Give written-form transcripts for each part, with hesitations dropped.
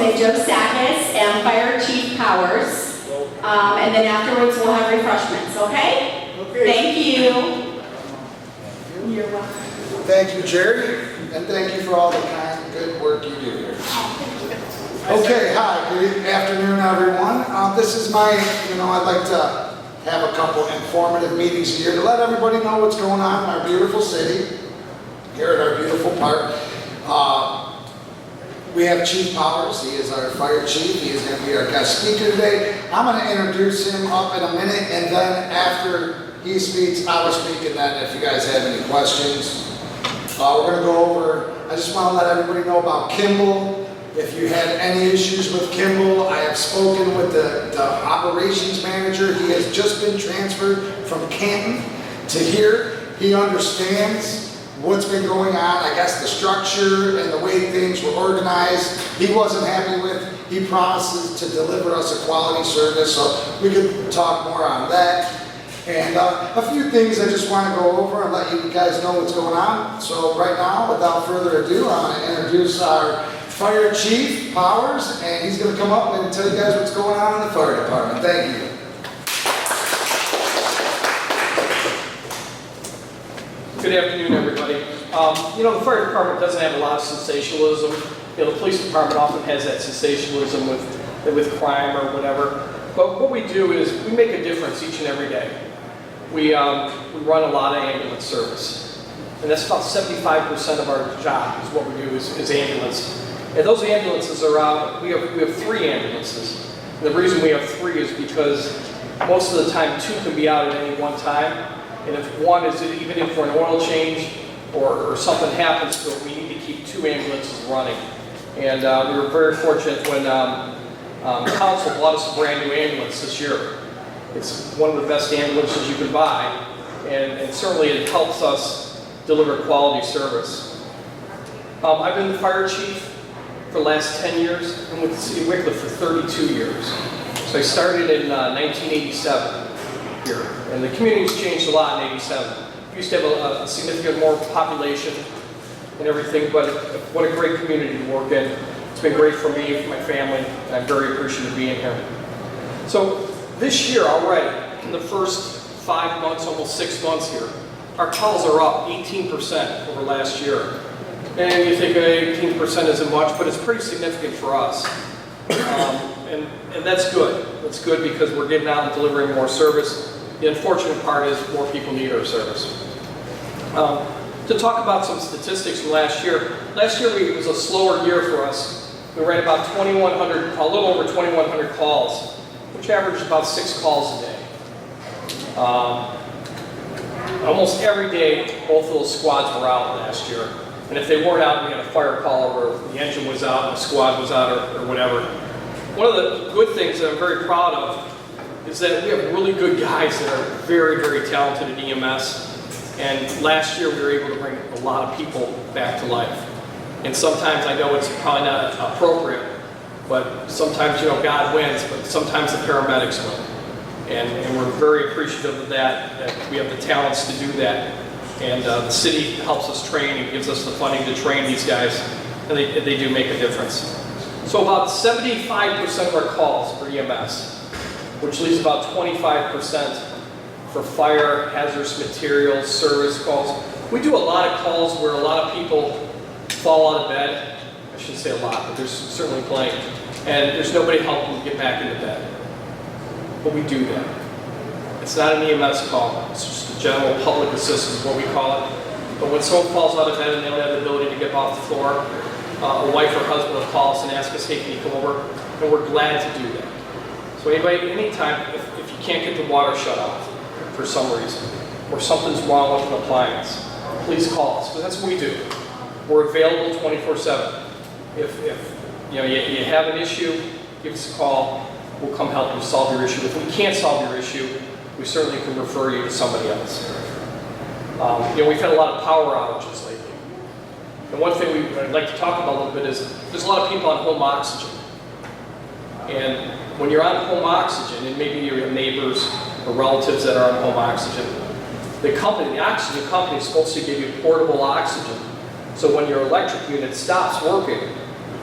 have Joe Sakacs and Fire Chief Powers. And then afterwards we'll have refreshments, okay? Okay. Thank you. You're welcome. Thank you, Jerry, and thank you for all the kind, good work you do here. Okay, hi, good afternoon, everyone. This is my, I'd like to have a couple informative meetings a year to let everybody know what's going on in our beautiful city, here at our beautiful park. We have Chief Powers. He is our fire chief. He is going to be our guest speaker today. I'm going to introduce him up in a minute, and then after he speaks, I will speak, and then if you guys have any questions, we're going to go over, I just want to let everybody know about Kimball. If you had any issues with Kimball, I have spoken with the operations manager. He has just been transferred from Canton to here. He understands what's been going on, I guess the structure and the way things were organized, he wasn't happy with. He promises to deliver us a quality service, so we could talk more on that. And a few things I just want to go over and let you guys know what's going on. So right now, without further ado, I'm going to introduce our Fire Chief Powers, and he's going to come up and tell you guys what's going on in the fire department. Thank you. Good afternoon, everybody. The fire department doesn't have a lot of sensationalism. The police department often has that sensationalism with crime or whatever. But what we do is we make a difference each and every day. We run a lot of ambulance service. And that's about 75% of our job is what we do is ambulance. And those ambulances are out, we have 3 ambulances. And the reason we have 3 is because most of the time 2 can be out at any one time. And if one is, even if for an oil change or something happens to it, we need to keep 2 ambulances running. And we were very fortunate when Council bought us a brand new ambulance this year. It's one of the best ambulances you can buy, and certainly it helps us deliver quality service. I've been the fire chief for the last 10 years, and with the city of Wickliffe for 32 years. So I started in 1987. Here. And the community's changed a lot in '87. We used to have a significant more population and everything, but what a great community to work in. It's been great for me, for my family, and I'm very appreciative of being here. So this year already, in the first 5 months, almost 6 months here, our calls are up 18% over last year. And you think 18% isn't much, but it's pretty significant for us. And that's good. That's good because we're getting out and delivering more service. The unfortunate part is more people need our service. To talk about some statistics from last year it was a slower year for us. We ran about 2,100, a little over 2,100 calls, which averaged about 6 calls a day. Almost every day, both of those squads were out last year. And if they weren't out, we had a fire call where the engine was out and the squad was out or whatever. One of the good things that I'm very proud of is that we have really good guys that are very, very talented at EMS. And last year we were able to bring a lot of people back to life. And sometimes I know it's probably not appropriate, but sometimes, God wins, but sometimes the paramedics win. And we're very appreciative of that we have the talents to do that. And the city helps us train and gives us the funding to train these guys, and they do make a difference. So about 75% of our calls are EMS, which leaves about 25% for fire, hazardous materials, service calls. We do a lot of calls where a lot of people fall out of bed. I shouldn't say a lot, but there's certainly plenty. And there's nobody helping them get back into bed. But we do that. It's not an EMS call. It's just a general public assistance, what we call it. But when someone falls out of bed and they don't have the ability to get off the floor, a wife or husband will call us and ask us, hey, can you come over? And we're glad to do that. So anybody, anytime, if you can't get the water shut off for some reason, or something's wrong with an appliance, please call us, because that's what we do. We're available 24/7. If you have an issue, give us a call. We'll come help you solve your issue. If we can't solve your issue, we certainly can refer you to somebody else. We've had a lot of power outages lately. And one thing I'd like to talk about a little bit is there's a lot of people on home oxygen. And when you're on home oxygen, and maybe you have neighbors or relatives that are on home oxygen, the oxygen company is supposed to give you portable oxygen. So when your electric unit stops working,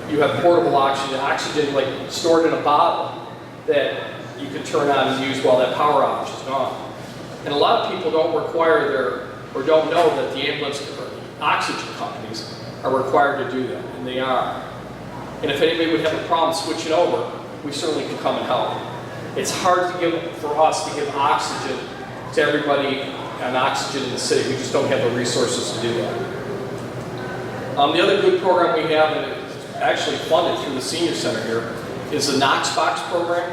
You have portable oxygen like stored in a bottle that you can turn on and use while that power outage is gone. And a lot of people don't require or don't know that the ambulance or oxygen companies are required to do that, and they are. And if anybody would have a problem switching over, we certainly can come and help. It's hard for us to give oxygen to everybody on oxygen in the city. We just don't have the resources to do that. The other good program we have, and it's actually funded through the senior center here, is the Knox Box program.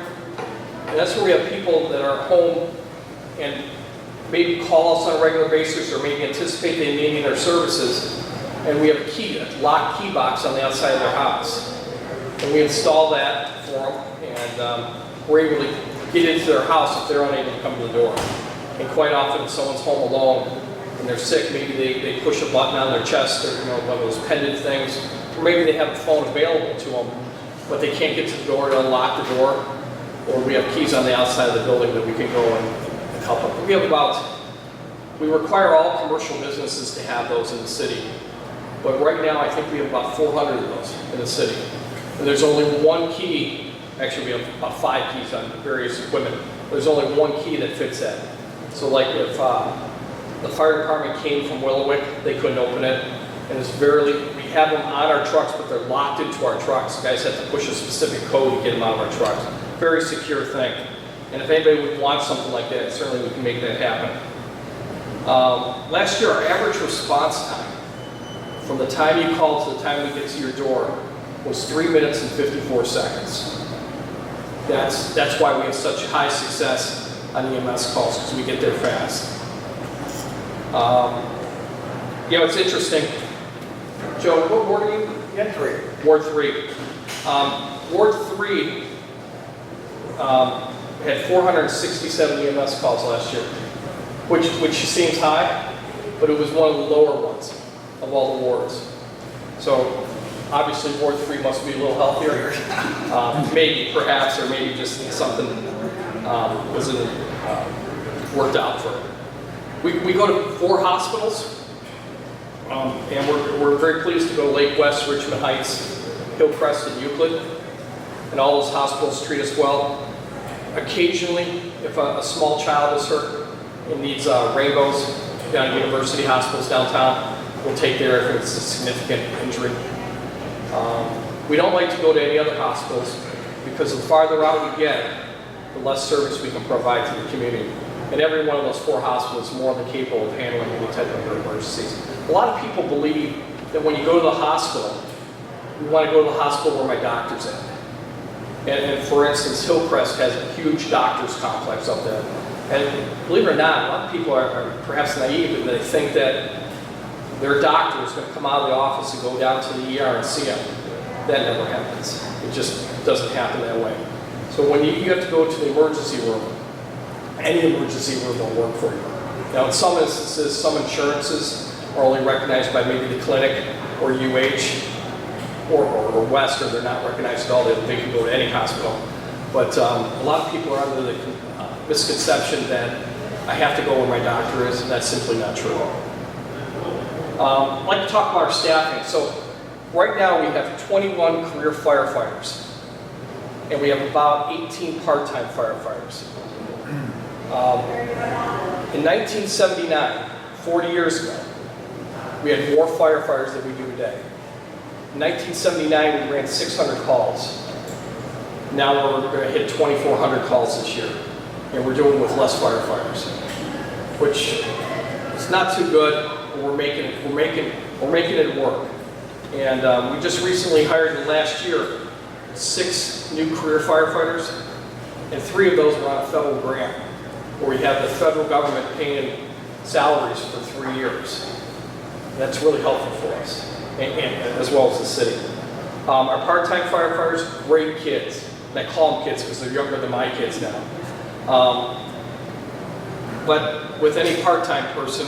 And that's where we have people that are home and maybe call us on a regular basis or maybe anticipate they may need our services. And we have a locked key box on the outside of their house. And we install that for them, and we're able to get into their house if they're unable to come to the door. And quite often, if someone's home alone and they're sick, maybe they push a button on their chest, or one of those pendant things, or maybe they have a phone available to them, but they can't get to the door to unlock the door, or we have keys on the outside of the building that we can go and help them. We require all commercial businesses to have those in the city, but right now I think we have about 400 of those in the city. And there's only one key, actually we have about 5 keys on various equipment, there's only one key that fits that. So like if the fire department came from Wickliffe, they couldn't open it, and we have them on our trucks, but they're locked into our trucks. The guys have to push a specific code to get them out of our trucks. Very secure thing. And if anybody would want something like that, certainly we can make that happen. Last year, our average response time, from the time you call to the time we get to your door, was 3 minutes and 54 seconds. That's why we have such high success on EMS calls, because we get there fast. It's interesting. Joe, what ward are you in? 3. Ward 3. Ward 3 had 467 EMS calls last year, which seems high, but it was one of the lower ones of all the wards. So obviously Ward 3 must be a little healthier, maybe, perhaps, or maybe just something wasn't worked out for it. We go to 4 hospitals, and we're very pleased to go to Lake West, Richmond Heights, Hillcrest, and Euclid, and all those hospitals treat us well. Occasionally, if a small child is hurt and needs rainbows down at University Hospitals downtown, we'll take there if it's a significant injury. We don't like to go to any other hospitals because the farther out we get, the less service we can provide to the community. And every one of those 4 hospitals is more than capable of handling any type of emergencies. A lot of people believe that when you go to the hospital, you want to go to the hospital where my doctor's at. And for instance, Hillcrest has a huge doctor's complex up there. And believe it or not, a lot of people are perhaps naive and they think that their doctor is going to come out of the office and go down to the ER and see them. That never happens. It just doesn't happen that way. So when you have to go to the emergency room, any emergency room will work for you. Now in some instances, some insurances are only recognized by maybe the clinic or UH or West, or they're not recognized at all. They can go to any hospital. But a lot of people are under the misconception that I have to go where my doctor is, and that's simply not true. I'd like to talk about our staffing. So right now we have 21 career firefighters, and we have about 18 part-time firefighters. In 1979, 40 years ago, we had more firefighters than we do today. In 1979, we ran 600 calls. Now we're going to hit 2,400 calls this year, and we're doing with less firefighters, which is not too good. But we're making it work. And we just recently hired in the last year 6 new career firefighters, and 3 of those were on a federal grant, where we have the federal government paying salaries for 3 years. That's really helpful for us, and as well as the city. Our part-time firefighters, great kids. And I call them kids because they're younger than my kids now. But with any part-time person,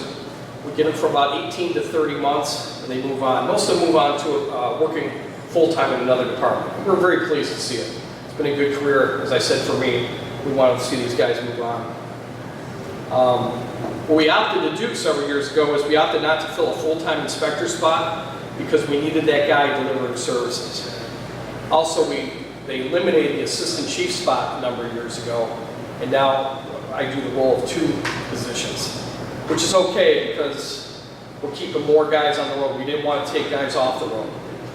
we get them for about 18 to 30 months, and they move on. Most of them move on to working full-time in another department. We're very pleased to see it. It's been a good career, as I said, for me. We wanted to see these guys move on. What we opted to do several years ago is we opted not to fill a full-time inspector spot because we needed that guy delivering services. Also, they eliminated the assistant chief spot a number of years ago, and now I do the role of 2 positions, which is okay because we're keeping more guys on the road. We didn't want to take guys off the road.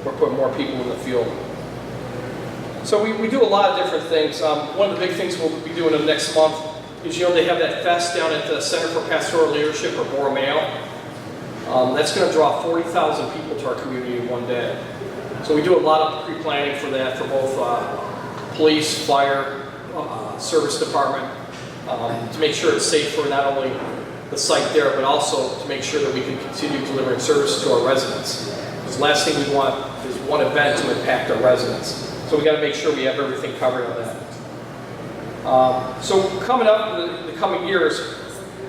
We're putting more people in the field. So we do a lot of different things. One of the big things we'll be doing in the next month is, they have that fest down at the Center for Pastoral Leadership, or Borromeo. That's going to draw 40,000 people to our community in one day. So we do a lot of pre-planning for that, for both police, fire, service department, to make sure it's safe for not only the site there, but also to make sure that we can continue delivering service to our residents. Because the last thing we want is one event to impact our residents. So we got to make sure we have everything covered on that. So coming up in the coming years,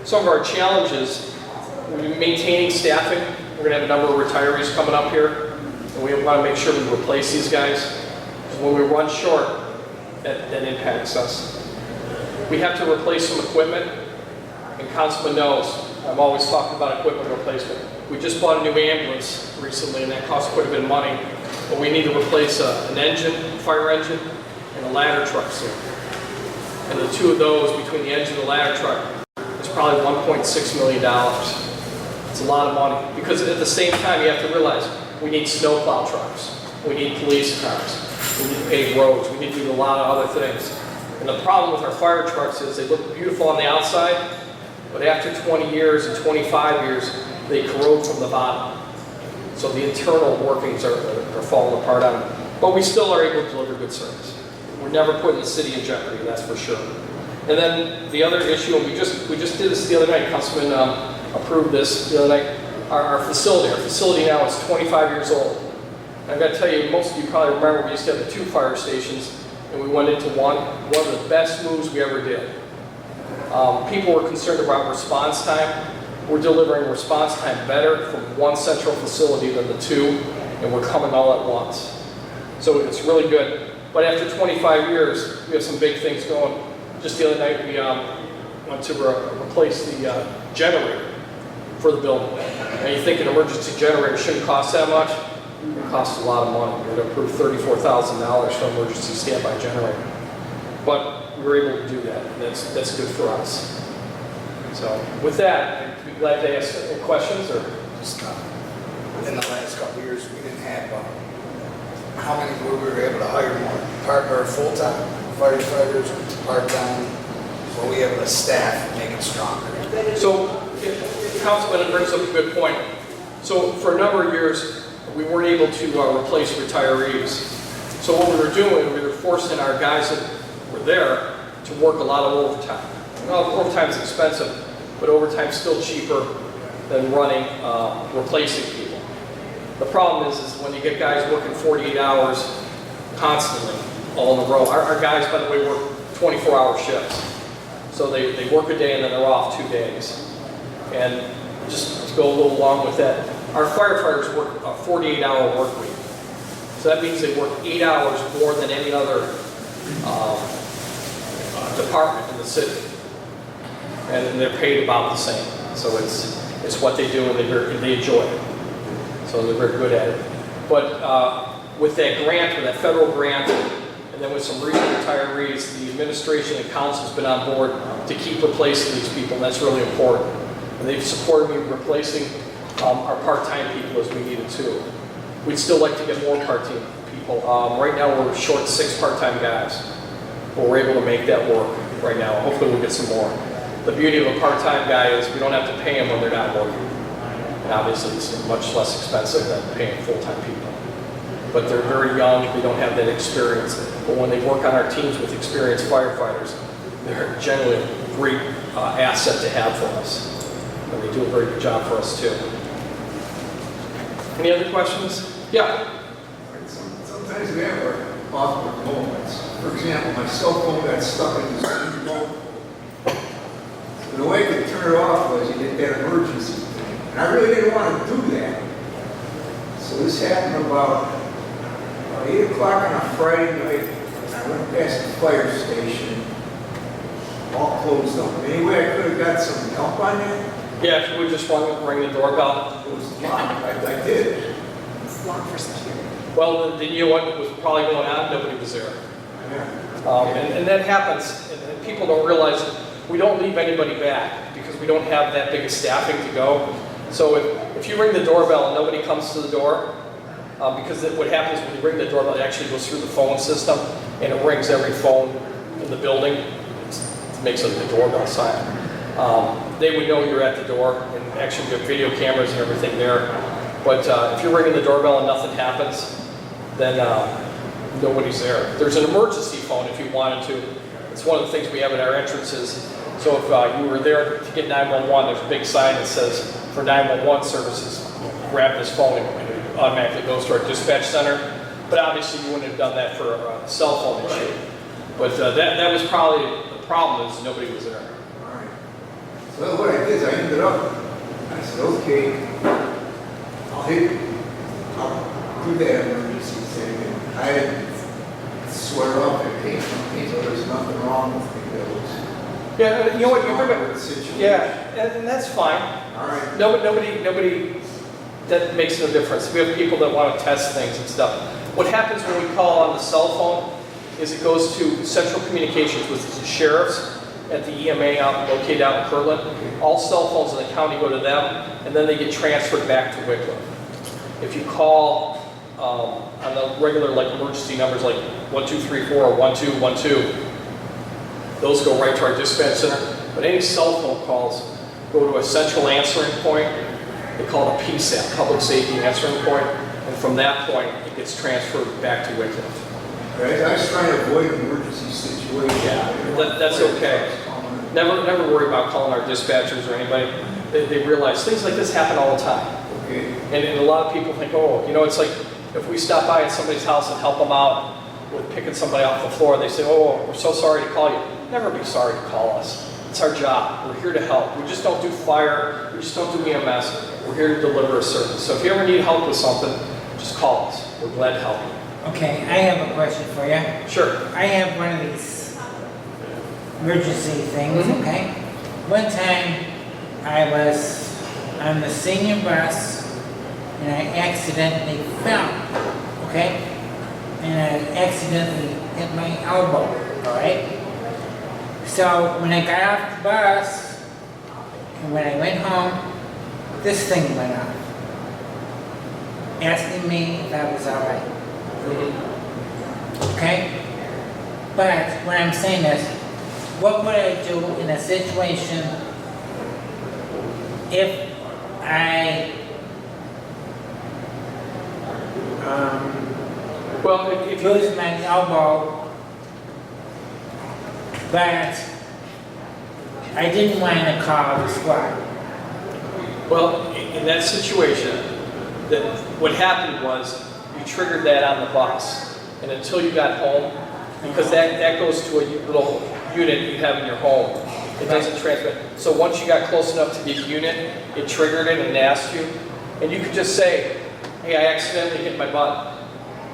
some of our challenges, we're maintaining staffing. We're going to have a number of retirees coming up here, and we want to make sure we replace these guys. So when we run short, that impacts us. We have to replace some equipment, and Councilman knows, I'm always talking about equipment replacement. We just bought a new ambulance recently, and that cost quite a bit of money, but we need to replace an engine, fire engine, and a ladder truck soon. And the 2 of those, between the engine and the ladder truck, is probably $1.6 million. It's a lot of money, because at the same time, you have to realize, we need snowplow trucks, we need police cars, we need to pave roads, we need to do a lot of other things. And the problem with our fire trucks is they look beautiful on the outside, but after 20 years and 25 years, they corrode from the bottom. So the internal workings are falling apart on them. But we still are able to deliver good service. We're never putting the city in jeopardy, that's for sure. And then the other issue, and we just did this the other night, Councilman approved this the other night, our facility. Our facility now is 25 years old. And I've got to tell you, most of you probably remember we used to have the 2 fire stations, and we went into one of the best moves we ever did. People were concerned about response time. We're delivering response time better from one central facility than the 2, and we're coming all at once. So it's really good. But after 25 years, we have some big things going. Just the other night, we went to replace the generator for the building. And you think an emergency generator shouldn't cost that much? It costs a lot of money. We're going to approve $34,000 for an emergency standby generator. But we were able to do that, and that's good for us. So with that, I'd be glad to ask any questions. Or Just within the last couple of years, we didn't have, how many were we able to hire more? Or full-time firefighters, part-time? Were we able to staff, make it stronger? So, Councilman brings up a good point. So for a number of years, we weren't able to replace retirees. So what we were doing, we were forcing our guys that were there to work a lot of overtime. Well, overtime is expensive, but overtime's still cheaper than running, replacing people. The problem is when you get guys working 48 hours constantly, all in a row. Our guys, by the way, work 24-hour shifts. So they work a day and then they're off 2 days. And just to go a little along with that, our firefighters work a 48-hour work week. So that means they work 8 hours more than any other department in the city. And they're paid about the same. So it's what they do and they enjoy it. So they're very good at it. But with that grant, with that federal grant, and then with some recent retirees, the administration and council's been on board to keep replacing these people, and that's really important. And they've supported me replacing our part-time people as we needed to. We'd still like to get more part-time people. Right now we're short 6 part-time guys, but we're able to make that work right now. Hopefully we'll get some more. The beauty of a part-time guy is we don't have to pay them when they're not working. And obviously it's much less expensive than paying full-time people. But they're very young, they don't have that experience. But when they work on our teams with experienced firefighters, they're generally a great asset to have for us. And they do a very good job for us too. Any other questions? Yeah. Sometimes we have our awkward moments. For example, my cell phone got stuck in the speed mode. So the way I could turn it off was you did that emergency thing. And I really didn't want to do that. So this happened about 8 o'clock on a Friday night. I went past the fire station, all closed up. Any way I could have got some help on that? Yeah, if you would just ring the doorbell. It was locked. I did. It's locked for security. Well, then you know what was probably going on? Nobody was there. And that happens, and people don't realize that we don't leave anybody back because we don't have that big of staffing to go. So if you ring the doorbell and nobody comes to the door, because what happens when you ring the doorbell, it actually goes through the phone system, and it rings every phone in the building. It makes like the doorbell sign. They would know you're at the door, and actually we have video cameras and everything there. But if you're ringing the doorbell and nothing happens, then nobody's there. There's an emergency phone if you wanted to. It's one of the things we have at our entrances. So if you were there to get 911, there's a big sign that says, for 911 services, grab this phone and it automatically goes to our dispatch center. But obviously you wouldn't have done that for a cell phone issue. But that was probably the problem, is nobody was there. All right. So what I did is I ended up, I said, okay, I'll do that emergency thing. And I didn't swear up and paint something, so there's nothing wrong with me. Yeah, you know what, you bring Awkward up, situation. yeah, and that's fine. All right. Nobody, that makes no difference. We have people that want to test things and stuff. What happens when we call on the cell phone is it goes to central communications with the sheriffs at the EMA located out in Kirtland. All cell phones in the county go to them, and then they get transferred back to Wickliffe. If you call on the regular like emergency numbers like 1234 or 1212, those go right to our dispatch center. But any cell phone calls go to a central answering point. They call it a PSAP, Public Safety Answering Point. And from that point, it gets transferred back to Wickliffe. Right, I was trying to avoid an emergency situation. Yeah, that's okay. Never worry about calling our dispatchers or anybody. They realize things like this happen all the time. Okay. And a lot of people think, oh, you know, it's like if we stop by at somebody's house and help them out with picking somebody off the floor, they say, oh, we're so sorry to call you. Never be sorry to call us. It's our job. We're here to help. We just don't do fire. We just don't do EMS. We're here to deliver a service. So if you ever need help with something, just call us. We're glad to help you. Okay, I have a question for you. Sure. I have one of these emergency things, Mhm. okay? One time I was on the senior bus and I accidentally fell, okay? And I accidentally hit my elbow, all right? So when I got off the bus and when I went home, this thing went off, asking me if I was all right. Okay? But what I'm saying is, what would I do in a situation if I Well, if you lose my elbow, but I didn't want to call the squad? Well, in that situation, that what happened was you triggered that on the bus, and until you got home, because that goes to a little unit you have in your home, it doesn't transmit. So once you got close enough to the unit, it triggered it and asked you, and you could just say, hey, I accidentally hit my butt.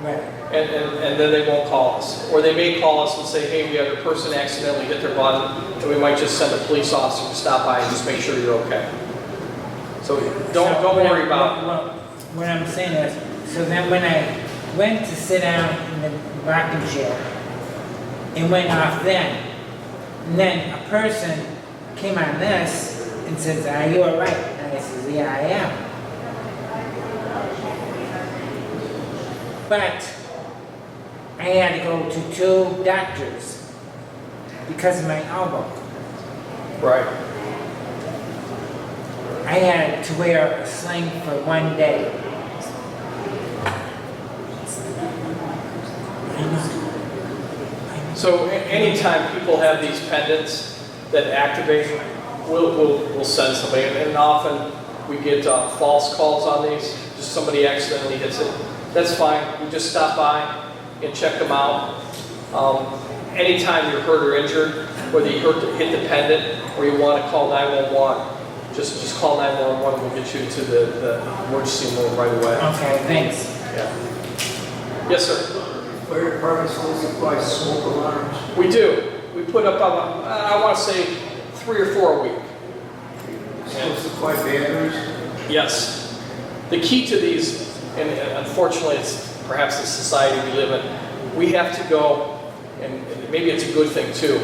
Right. And then they won't call us. Or they may call us and say, hey, we had a person accidentally hit their butt, and we might just send a police officer to stop by and just make sure you're okay. So don't worry about. What I'm saying is, so then when I went to sit down in the rocking chair, it went off then. And then a person came on this and says, are you all right? And I says, yeah, I am. But I had to go to 2 doctors because of my elbow. Right. I had to wear a sling for 1 day. So anytime people have these pendants that activate, we'll send somebody. And often we get false calls on these. Just somebody accidentally hits it. That's fine. We just stop by and check them out. Anytime you're hurt or injured, whether you hit the pendant or you want to call 911, just call 911 and we'll get you to the emergency room right away. Okay, thanks. Yeah. Yes, sir. Fire department still supplies smoke alarms. We do. We put up, I want to say, 3 or 4 a week. Still supply batteries. Yes. The key to these, and unfortunately perhaps the society we live in, we have to go, and maybe it's a good thing too,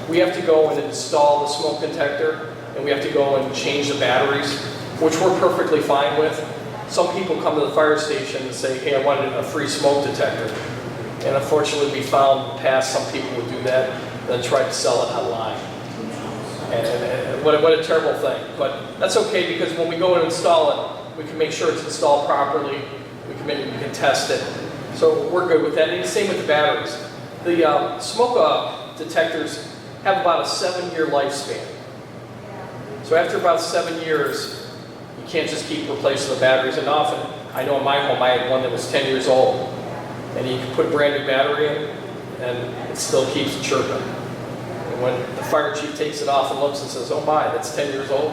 we have to go and install the smoke detector, and we have to go and change the batteries, which we're perfectly fine with. Some people come to the fire station and say, hey, I wanted a free smoke detector. And unfortunately, we found in the past some people would do that, then try to sell it online. And what a terrible thing. But that's okay, because when we go and install it, we can make sure it's installed properly. We can test it. So we're good with that. And the same with the batteries. The smoke detectors have about a 7-year lifespan. So after about 7 years, you can't just keep replacing the batteries. And often, I know in my home, I had one that was 10 years old. And you can put a brand new battery in, and it still keeps chirping. And when the fire chief takes it off and looks and says, oh my, that's 10 years old,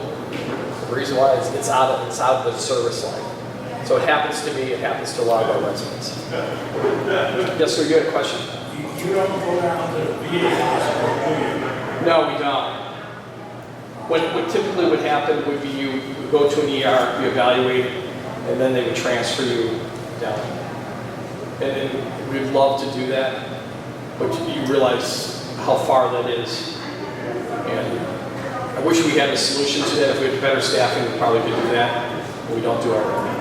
the reason why is it's out of the service line. So it happens to me, it happens to a lot of our residents. Yes, sir, you had a question? You don't go down to the VA hospital, do you? No, we don't. What typically would happen would be you would go to an ER, you evaluate it, and then they would transfer you down. And we'd love to do that, but you realize how far that is. And I wish we had a solution to that. If we had better staffing, we probably could do that, but we don't do it right now.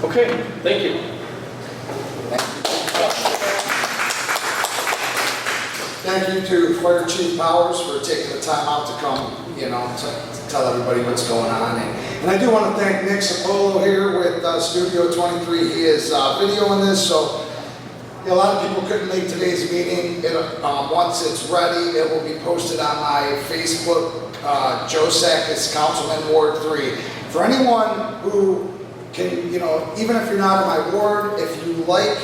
Okay, thank you. Thank you to Fire Chief Powers for taking the time out to come, to tell everybody what's going on. And I do want to thank Nick Sapolo here with Studio 23. He is videoing this, so a lot of people couldn't make today's meeting. Once it's ready, it will be posted on my Facebook, Joe Sakacs, Councilman Ward 3. For anyone who can, even if you're not in my ward, if you like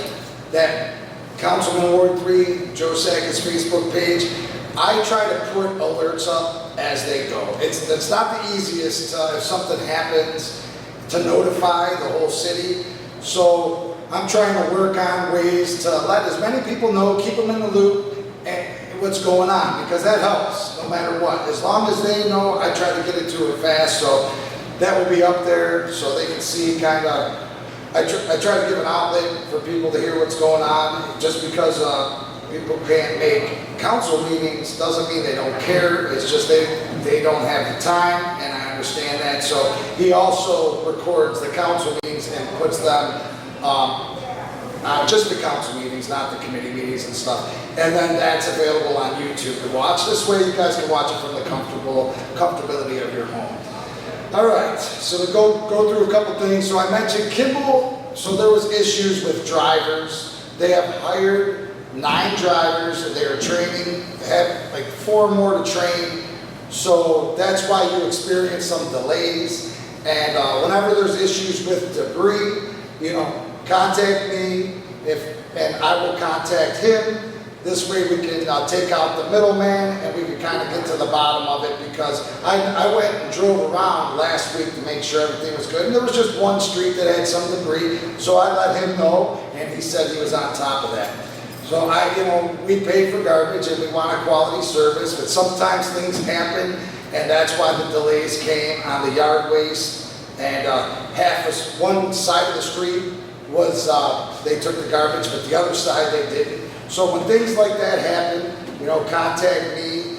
that Councilman Ward 3, Joe Sakacs Facebook page, I try to put alerts up as they go. It's not the easiest if something happens to notify the whole city. So I'm trying to work on ways to let as many people know, keep them in the loop, and what's going on, because that helps no matter what. As long as they know, I try to get it to it fast. So that will be up there so they can see kind of. I try to give an outlet for people to hear what's going on. Just because people can't make council meetings doesn't mean they don't care. It's just they don't have the time, and I understand that. So he also records the council meetings and puts them, just the council meetings, not the committee meetings and stuff. And then that's available on YouTube to watch. This way you guys can watch it from the comfortability of your home. All right, so to go through a couple things. So I mentioned Kimball, so there was issues with drivers. They have hired 9 drivers, and they are training, have like 4 more to train. So that's why you experience some delays. And whenever there's issues with debris, contact me, and I will contact him. This way we can take out the middleman, and we can kind of get to the bottom of it, because I went and drove around last week to make sure everything was good, and there was just one street that had some debris, so I let him know, and he said he was on top of that. So we pay for garbage, and we want a quality service, but sometimes things happen, and that's why the delays came on the yard waste. And one side of the street was, they took the garbage, but the other side they didn't. So when things like that happen, contact me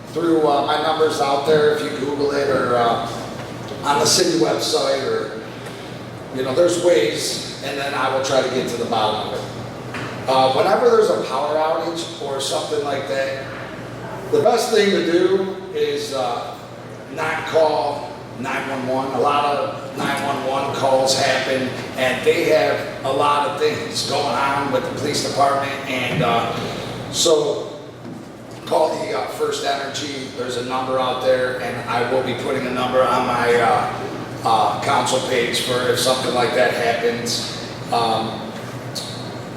through my numbers out there if you Google it, or on the city website, or there's ways, and then I will try to get to the bottom of it. Whenever there's a power outage or something like that, the best thing to do is not call 911. A lot of 911 calls happen, and they have a lot of things going on with the police department, and so call the First Energy. There's a number out there, and I will be putting a number on my council page for if something like that happens.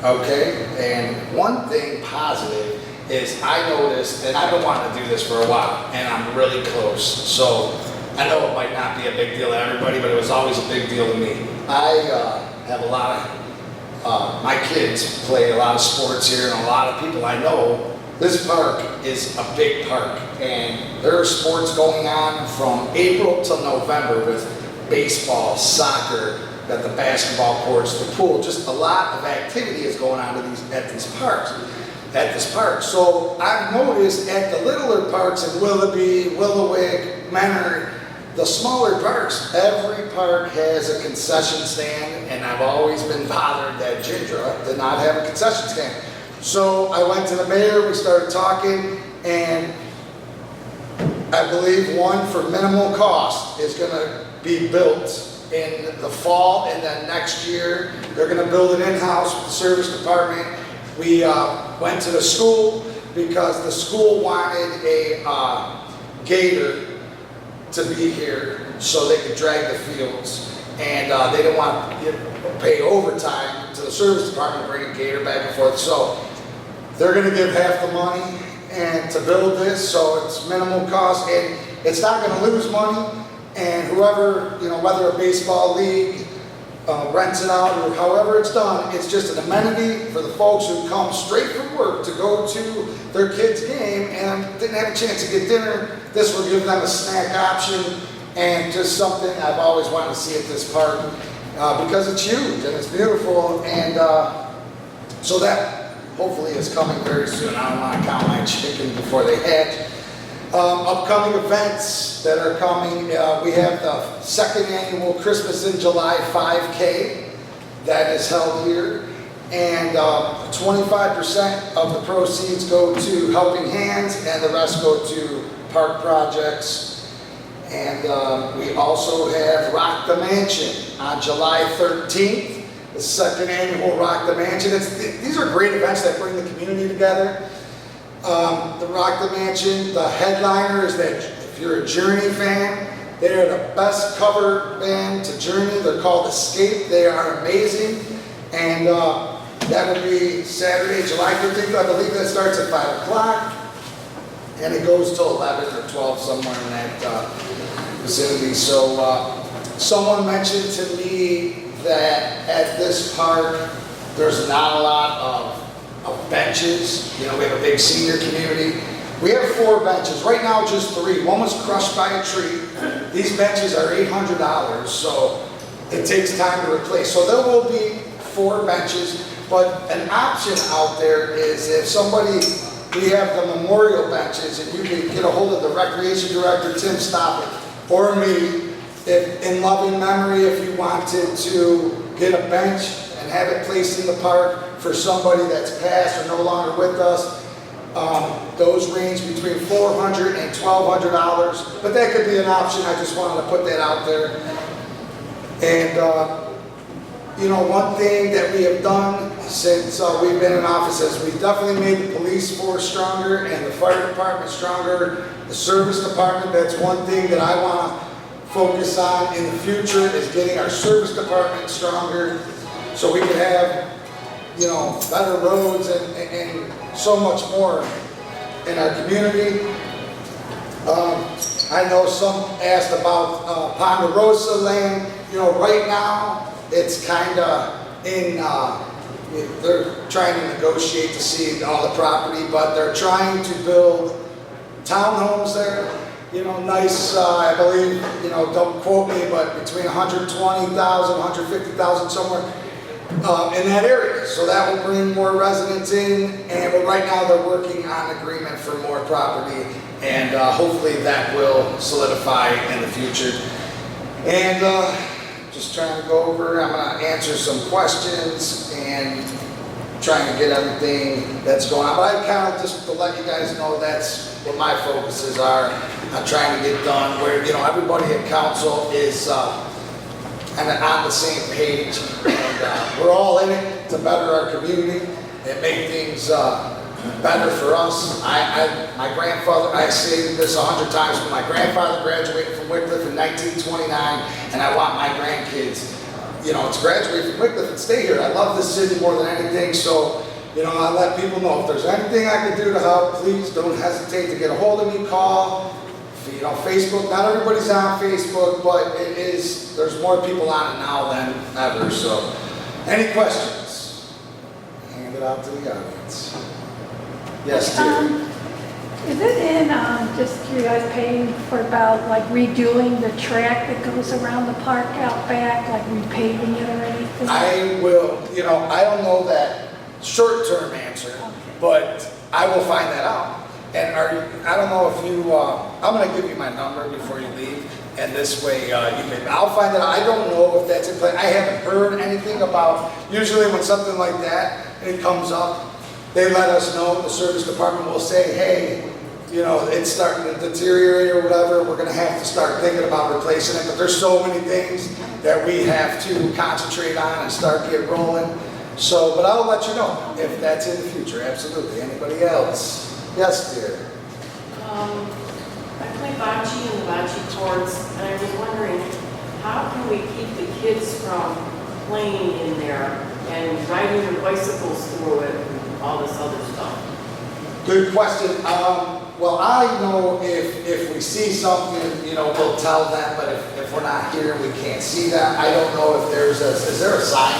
Okay, and one thing positive is I noticed, and I've been wanting to do this for a while, and I'm really close. So I know it might not be a big deal to everybody, but it was always a big deal to me. I have a lot of, my kids play a lot of sports here, and a lot of people I know. This park is a big park, and there are sports going on from April to November with baseball, soccer, got the basketball courts, the pool, just a lot of activity is going on at this park. So I've noticed at the littler parks in Willoughby, Willowick, Menor, the smaller parks, every park has a concession stand, and I've always been bothered that Gindra did not have a concession stand. So I went to the mayor, we started talking, and I believe one for minimal cost is gonna be built in the fall, and then next year, they're gonna build it in-house with the service department. We went to the school because the school wanted a gator to be here so they could drag the fields. And they didn't want to pay overtime to the service department to bring a gator back and forth. So they're gonna give half the money and to build this, so it's minimal cost, and it's not gonna lose money. And whoever, whether a baseball league rents it out or however it's done, it's just an amenity for the folks who come straight from work to go to their kid's game and didn't have a chance to get dinner. This will give them a snack option, and just something I've always wanted to see at this park because it's huge and it's beautiful, and so that hopefully is coming very soon. I don't want to count my chicken before they hatch. Upcoming events that are coming, we have the second annual Christmas in July 5K that is held here, and 25% of the proceeds go to Helping Hands and the rest go to park projects. And we also have Rock the Mansion on July 13th, the second annual Rock the Mansion. These are great events that bring the community together. The Rock the Mansion, the headliner is that if you're a Journey fan, they are the best cover band to Journey. They're called Escape. They are amazing. And that will be Saturday, July 13th. I believe that starts at 5 o'clock. And it goes till 11 or 12, somewhere in that vicinity. So someone mentioned to me that at this park, there's not a lot of benches. We have a big senior community. We have 4 benches. Right now, just 3. One was crushed by a tree. These benches are $800, so it takes time to replace. So there will be 4 benches, but an option out there is if somebody, we have the memorial benches, and you can get a hold of the recreation director, Tim Stoppard, or me, if in loving memory, if you wanted to get a bench and have it placed in the park for somebody that's passed or no longer with us. Those range between $400 and $1,200, but that could be an option. I just wanted to put that out there. And one thing that we have done since we've been in office is we definitely made the police force stronger and the fire department stronger, the service department. That's one thing that I want to focus on in the future, is getting our service department stronger so we can have better roads and so much more in our community. I know some asked about Ponderosa land. Right now it's kind of in, they're trying to negotiate to see all the property, but they're trying to build townhomes there. Nice, I believe, don't quote me, but between 120,000, 150,000, somewhere in that area. So that will bring more residents in, but right now they're working on agreement for more property, and hopefully that will solidify in the future. And just trying to go over, I'm going to answer some questions and trying to get everything that's going on. But I kind of just to let you guys know that's what my focuses are. I'm trying to get done where everybody at council is kind of on the same page, and we're all in it to better our community and make things better for us. My grandfather, I say this 100 times, but my grandfather graduated from Wickliffe in 1929, and I want my grandkids, to graduate from Wickliffe and stay here. I love this city more than anything, so I let people know if there's anything I can do to help, please don't hesitate to get a hold of me, call. Facebook, not everybody's on Facebook, but there's more people on it now than ever. So, any questions? Hand it out to the audience. Yes, dear. Is it in, just curious, paying for about like redoing the track that goes around the park out back, like repaving it or anything? I will, I don't know that short-term answer, but I will find that out. And I don't know if you, I'm gonna give you my number before you leave, and this way I'll find it out. I don't know if that's in place. I haven't heard anything about, usually when something like that, it comes up, they let us know, the service department will say, hey, it's starting to deteriorate or whatever, we're gonna have to start thinking about replacing it, but there's so many things that we have to concentrate on and start get rolling. So, but I'll let you know if that's in the future, absolutely. Anybody else? Yes, dear. I play bocce in the bocce courts, and I was wondering, how can we keep the kids from playing in there and riding their bicycles through it and all this other stuff? Good question. Well, I know if we see something, we'll tell them, but if we're not here, we can't see that. I don't know if is there a sign?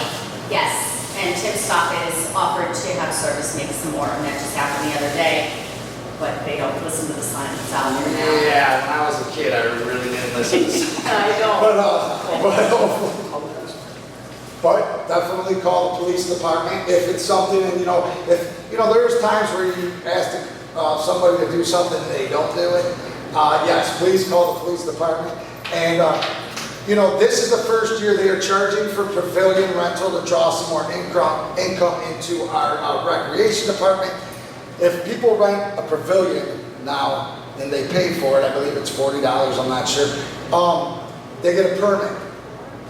Yes, and Tip Stop is offered to have service make some more, and that just happened the other day, but they don't listen to the sign that's out there now. Yeah, when I was a kid, I really didn't listen to signs. I don't. But definitely call the police department if it's something, and if there's times where you ask somebody to do something and they don't do it. Yes, please call the police department. And this is the first year they are charging for pavilion rental to draw some more income into our recreation department. If people rent a pavilion now and they pay for it, I believe it's $40, I'm not sure, they get a permit.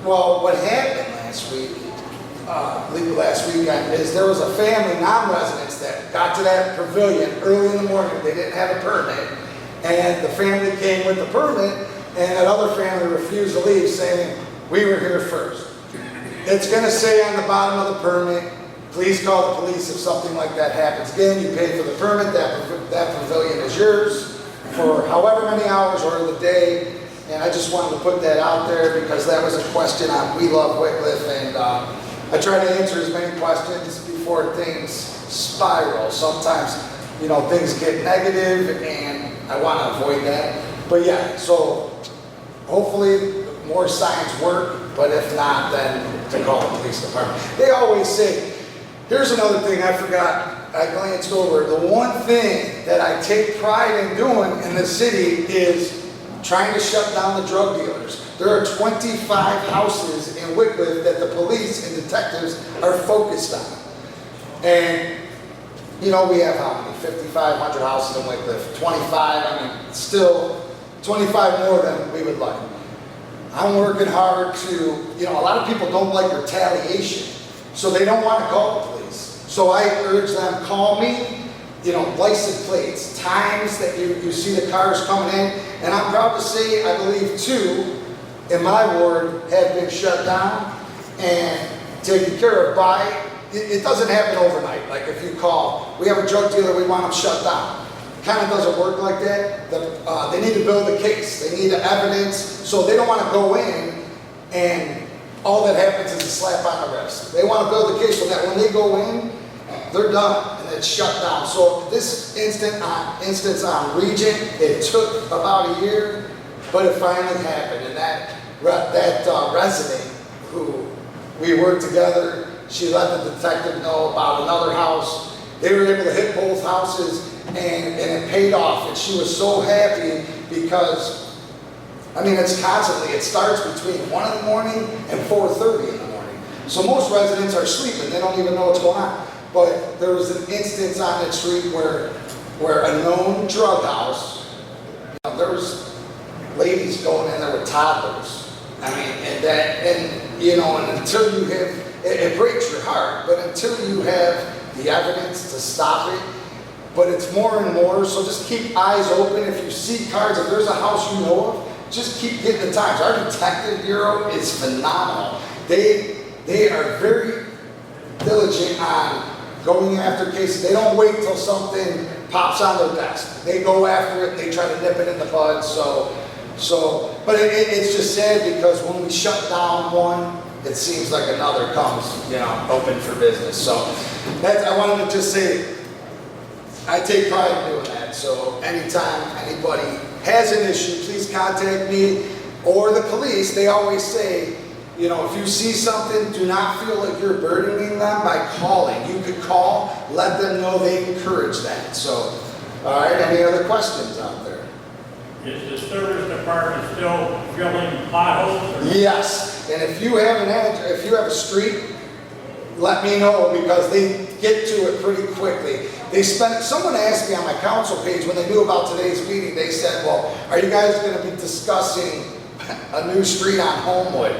Well, what happened last weekend, is there was a family, non-residents, that got to that pavilion early in the morning. They didn't have a permit, and the family came with the permit, and that other family refused to leave, saying, we were here first. It's going to say on the bottom of the permit, please call the police if something like that happens again. You pay for the permit, that pavilion is yours for however many hours or the day. And I just wanted to put that out there because that was a question on We Love Wickliffe, and I try to answer as many questions before things spiral. Sometimes, things get negative, and I want to avoid that. But yeah, so hopefully more signs work, but if not, then to call the police department. They always say, here's another thing I forgot, I glanced over. The one thing that I take pride in doing in the city is trying to shut down the drug dealers. There are 25 houses in Wickliffe that the police and detectives are focused on. And, we have how many? 5,500 houses in Wickliffe. 25, still 25 more than we would like. I'm working hard to, a lot of people don't like retaliation, so they don't want to call the police. So I urge them, call me, license plates, times that you see the cars coming in. And I'm proud to say, I believe 2 in my ward have been shut down and taken care of by, it doesn't happen overnight. Like if you call, we have a drug dealer, we want them shut down. It kind of doesn't work like that. They need to build a case, they need the evidence, so they don't want to go in and all that happens is a slap on the wrist. They want to build a case so that when they go in, they're done and it's shut down. So this instance on Regent, it took about a year, but it finally happened. And that resident who we worked together, she let the detective know about another house. They were able to hit both houses and it paid off. And she was so happy because, it's constantly, it starts between 1 in the morning and 4:30 in the morning. So most residents are sleeping, they don't even know what's going on. But there was an instance on that street where a known drug house, there was ladies going in there with toddlers. And until you have, it breaks your heart, but until you have the evidence to stop it, but it's more and more, so just keep eyes open. If you see cars, if there's a house you know of, just keep getting the times. Our detective bureau is phenomenal. They are very diligent on going after cases. They don't wait till something pops on their desk. They go after it, they try to nip it in the bud. But it's just sad because when we shut down one, it seems like another comes, open for business. So I wanted to just say, I take pride in doing that. that. So anytime anybody has an issue, please contact me or the police. They always say, you know, if you see something, do not feel like you're burdening them by calling. You could call, let them know, they encourage that. So, all right, any other questions out there? Is the service department still filling potholes? Or- Yes, and if you have if you have a street, let me know because they get to it pretty quickly. Someone asked me on my council page when they knew about today's meeting, they said, well, are you guys gonna be discussing a new street on Homewood?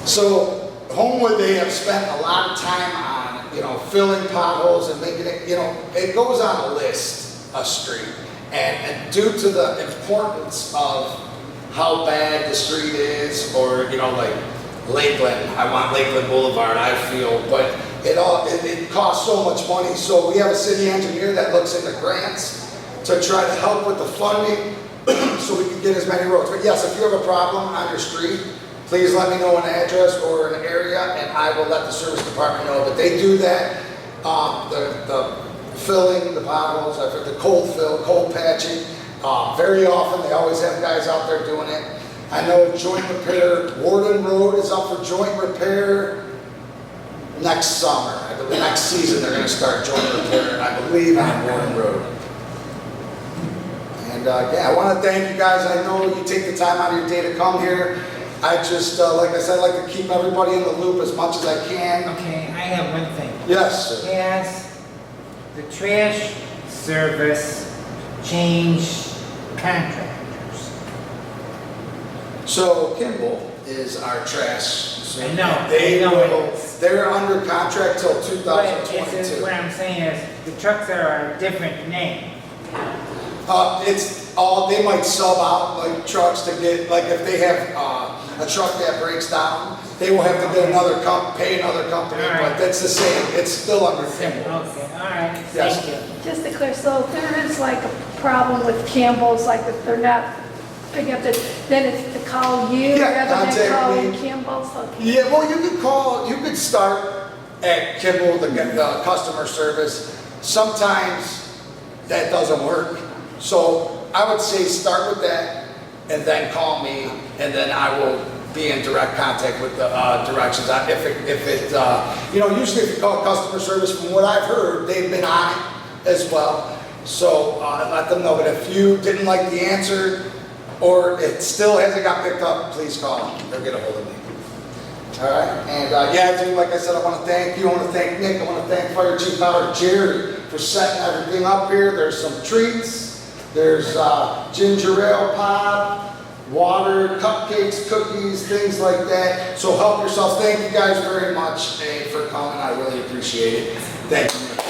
So Homewood, they have spent a lot of time on, you know, filling potholes and making it, you know, it goes on a list, a street. And due to the importance of how bad the street is, or, you know, like Lakeland, I want Lakeland Boulevard, I feel, but it costs so much money. So we have a city engineer that looks into grants to try to help with the funding so we can get as many roads. But yes, if you have a problem on your street, please let me know an address or an area and I will let the service department know. But they do that, the filling the potholes, the cold patching. Very often, they always have guys out there doing it. I know joint repair, Warden Road is up for joint repair next summer. I believe next season they're going to start joint repair, I believe, on Warden Road. And yeah, I want to thank you guys. I know you take the time out of your day to come here. I just, like I said, I like to keep everybody in the loop as much as I can. Okay, I have one thing. Yes, sir. Has the trash service changed contractors? So Kimball is our trash. I know it is. They're under contract till But 2022. what I'm saying is, the trucks are a different name. It's all, they might sub out like trucks to get, like if they have a truck that breaks down, they will have to get pay another company, All right. but that's the same, it's still under Okay, Kimball. all right, Yes. thank you. Just to clear, so if there is like a problem with Campbell's, like if they're not picking up then it's to call you Yeah, rather than contact calling me. Campbell's? Okay. Yeah, well, you could start at Kimball, the customer service. Sometimes that doesn't work. So I would say start with that and then call me and then I will be in direct contact with the directions. You know, usually if you call customer service, from what I've heard, they've been on it as well. So let them know. But if you didn't like the answer or it still hasn't got picked up, please call them. They'll get a hold of me. All right, and yeah, dude, like I said, I want to thank you. I want to thank Nick. I want to thank Fire Chief Howard Jerry for setting everything up here. There's some treats. There's ginger ale pop, water, cupcakes, cookies, things like that. So help yourselves. Thank you guys very much for coming. I really appreciate it. Thank you.